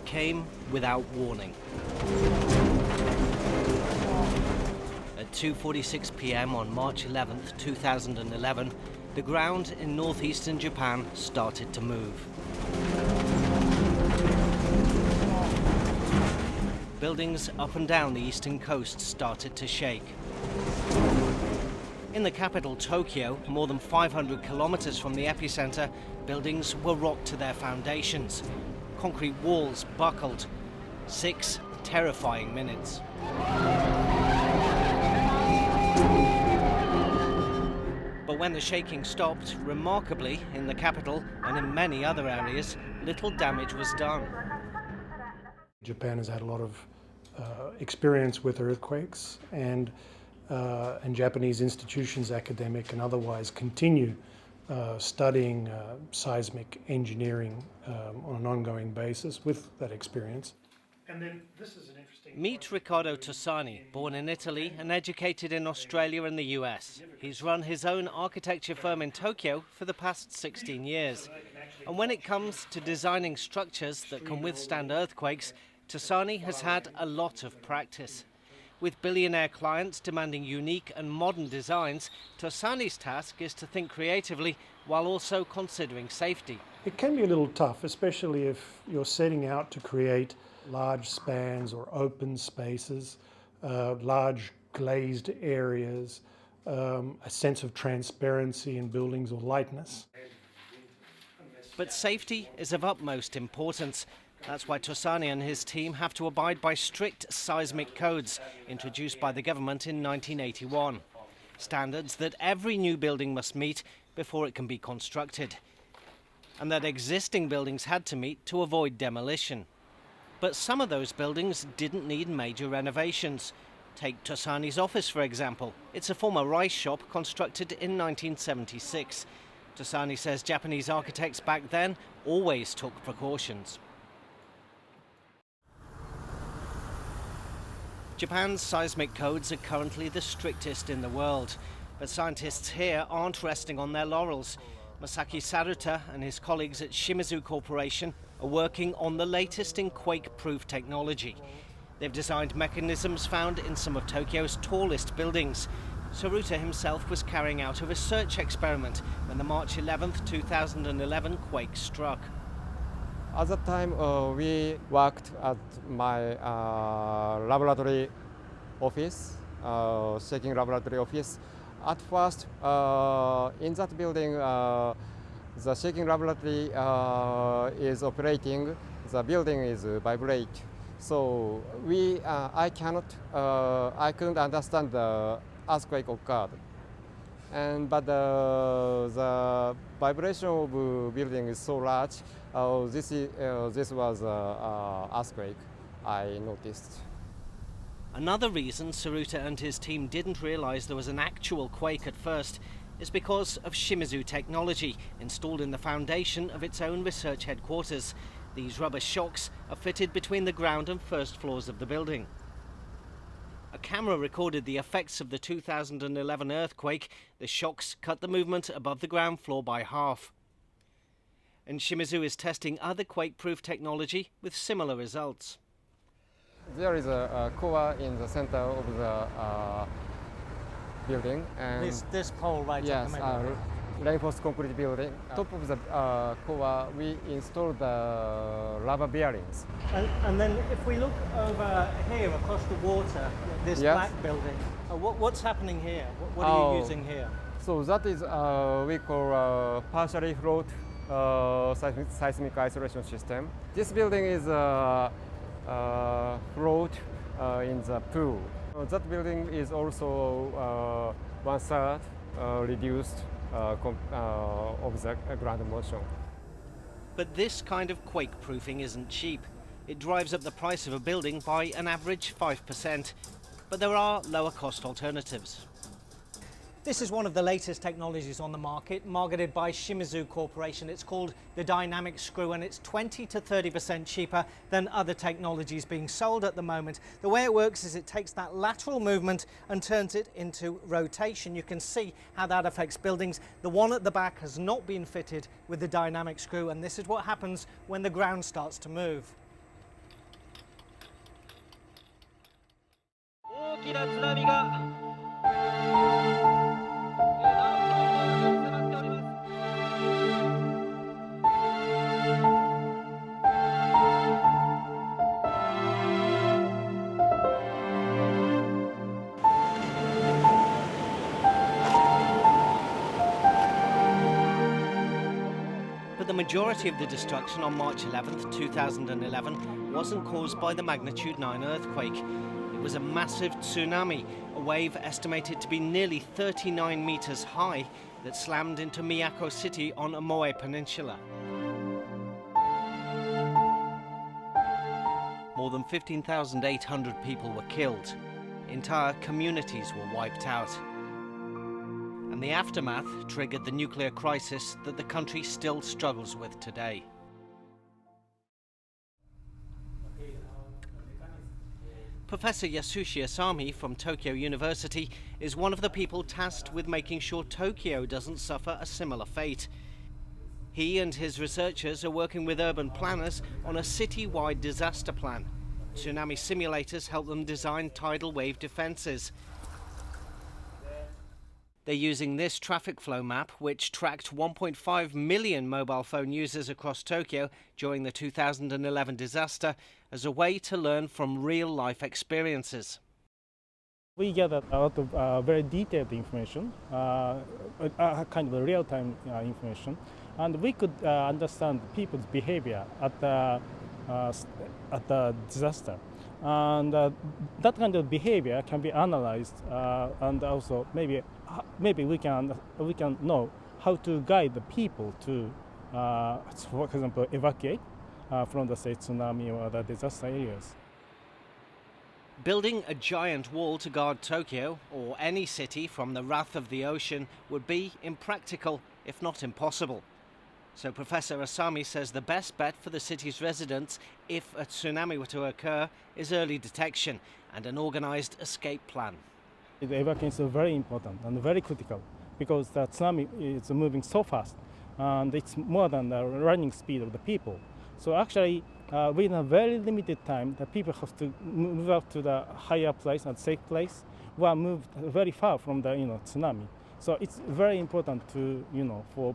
came without warning. At 2:46 p.m. on March 11th, 2011, the ground in northeastern Japan started to move. Buildings up and down the eastern coast started to shake. In the capital, Tokyo, more than 500 kilometers from the epicenter, buildings were rocked to their foundations. Concrete walls buckled. 6 terrifying minutes. But when the shaking stopped, remarkably, in the capital and in many other areas, little damage was done. Japan has had a lot of experience with earthquakes, and Japanese institutions, academic and otherwise, continue studying seismic engineering on an ongoing basis with that experience. And then this is an interesting... Meet Riccardo Tusani, born in Italy and educated in Australia and the US. He's run his own architecture firm in Tokyo for the past 16 years. And when it comes to designing structures that can withstand earthquakes, Tusani has had a lot of practice. With billionaire clients demanding unique and modern designs, Tusani's task is to think creatively while also considering safety. It can be a little tough, especially if you're setting out to create large spans or open spaces, large glazed areas, a sense of transparency in buildings or lightness. But safety is of utmost importance. That's why Tusani and his team have to abide by strict seismic codes introduced by the government in 1981. Standards that every new building must meet before it can be constructed, and that existing buildings had to meet to avoid demolition. But some of those buildings didn't need major renovations. Take Tusani's office, for example. It's a former rice shop constructed in 1976. Tusani says Japanese architects back then always took precautions. Japan's seismic codes are currently the strictest in the world, but scientists here aren't resting on their laurels. Masaki Saruta and his colleagues at Shimizu Corporation are working on the latest in quake-proof technology. They've designed mechanisms found in some of Tokyo's tallest buildings. Saruta himself was carrying out a research experiment when the March 11th, 2011 quake struck. At that time, we worked at my laboratory office, Shaky laboratory office. At first, in that building, the shaking laboratory is operating. The building is vibrate. So I couldn't understand the earthquake occurred. But the vibration of the building is so large. This was an earthquake, I noticed. Another reason Saruta and his team didn't realize there was an actual quake at first is because of Shimizu technology installed in the foundation of its own research headquarters. These rubber shocks are fitted between the ground and first floors of the building. A camera recorded the effects of the 2011 earthquake. The shocks cut the movement above the ground floor by half. And Shimizu is testing other quake-proof technology with similar results. There is a core in the center of the building. And this pole right yes, in the middle. Reinforced concrete building. Top of the core, we installed the rubber bearings. And then if we look over here across the water, this yes. black building, what's happening here? What are you using here? So that is we call partially float seismic isolation system. This building is float in the pool. That building is also 1/3 reduced of the ground motion. But this kind of quake-proofing isn't cheap. It drives up the price of a building by an average 5%. But there are lower-cost alternatives. This is one of the latest technologies on the market, marketed by Shimizu Corporation. It's called the dynamic screw, and it's 20 to 30% cheaper than other technologies being sold at the moment. The way it works is it takes that lateral movement and turns it into rotation. You can see how that affects buildings. The one at the back has not been fitted with the dynamic screw, and this is what happens when the ground starts to move. な津波が迫っております。But the majority of the destruction on March 11th, 2011 wasn't caused by the magnitude 9 earthquake. It was a massive tsunami, a wave estimated to be nearly 39 meters high that slammed into Miyako City on Amoe Peninsula. More than 15,800 people were killed. Entire communities were wiped out. And the aftermath triggered the nuclear crisis that the country still struggles with today. Professor Yasushi Asami from Tokyo University is one of the people tasked with making sure Tokyo doesn't suffer a similar fate. He and his researchers are working with urban planners on a city-wide disaster plan. Tsunami simulators help them design tidal wave defences. They're using this traffic flow map, which tracked 1.5 million mobile phone users across Tokyo during the 2011 disaster, as a way to learn from real-life experiences. We gathered a lot of very detailed information, kind of real-time information, and we could understand people's behavior at the disaster. And that kind of behavior can be analyzed, and also maybe we can know how to guide the people to, for example, evacuate from the, say, tsunami or other disaster areas. Building a giant wall to guard Tokyo, or any city, from the wrath of the ocean would be impractical, if not impossible. So Professor Asami says the best bet for the city's residents, if a tsunami were to occur, is early detection and an organised escape plan. The evacuation is very important and very critical because the tsunami is moving so fast and it's more than the running speed of the people. So actually, within a very limited time, the people have to move up to the higher place and safe place, or move very far from the tsunami. So it's very important to for